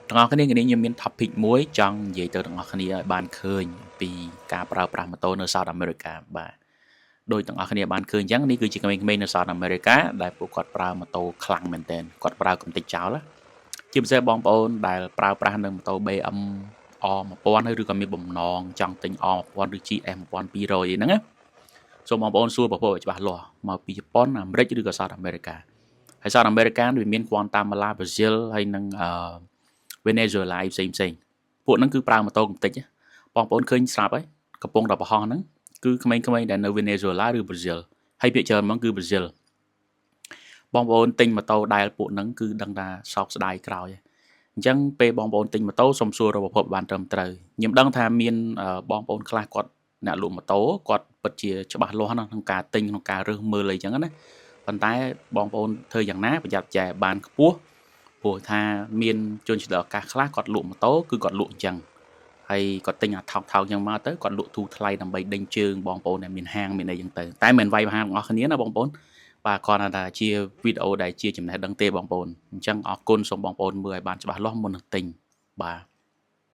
ទាំងអស់គ្នាខ្ញុំមាន topic មួយចង់និយាយទៅទាំងអស់គ្នាឲ្យបានឃើញពីការប្រើប្រាស់ម៉ូតូនៅ South America បាទដោយទាំងអស់គ្នាបានឃើញអញ្ចឹងនេះគឺជាក្មេងៗនៅ South America ដែលពួកគាត់ប្រើម៉ូតូខ្លាំងមែនទែនគាត់ប្រើកំទេចចោលជាពិសេសបងប្អូនដែលប្រើប្រាស់នៅម៉ូតូ BM R1000 ឬក៏មានបំណងចង់ទិញ R1000 ឬ GS 1200អីហ្នឹងណាសូមបងប្អូនសួរប្រភពឲ្យច្បាស់លាស់មកពីជប៉ុនអាមេរិកឬក៏ South America ហើយ South America វាមាន Guatemala Brazil ហើយនឹងVenezuela ផ្សេងពួកហ្នឹងគឺប្រើម៉ូតូកំតិចបងប្អូនឃើញស្រាប់ហើយកំពុងតែបរហោះហ្នឹងគឺក្មេងៗដែលនៅ Venezuela ឬ Brazil ហើយភាគច្រើនហ្មងគឺ Brazil បងប្អូនទិញម៉ូតូដែលពួកហ្នឹងគឺដឹងថាសោកស្ដាយក្រោយអញ្ចឹងពេលបងប្អូនទិញម៉ូតូសុំសួររកប្រភពបានត្រឹមត្រូវខ្ញុំដឹងថាមានបងប្អូនខ្លះគាត់អ្នកលក់ម៉ូតូគាត់ពិតជាច្បាស់លាស់ណាស់ក្នុងការទិញក្នុងការរើសមើលអីចឹងណាប៉ុន្តែបងប្អូនធ្វើយ៉ាងណាប្រយ័ត្នចែបានខ្ពស់ព្រោះថាមានជនឆ្លងឱកាសខ្លះគាត់លក់ម៉ូតូគឺគាត់លក់អញ្ចឹងហើយគាត់ទិញអាថោកអញ្ចឹងមកទៅគាត់លក់ទូថ្លៃដើម្បីដេញជើងបងប្អូនដែលមានហាងមានអីចឹងទៅតែមិនវាយហាងទាំងអស់គ្នាណាបងប្អូនបាទគ្រាន់តែជាវីដេអូដែលជាចំណេះដឹងទេបងប្អូនអញ្ចឹងអរគុណសូមបងប្អូនមើលឲ្យបានច្បាស់លាស់មុននឹងទិញបាទ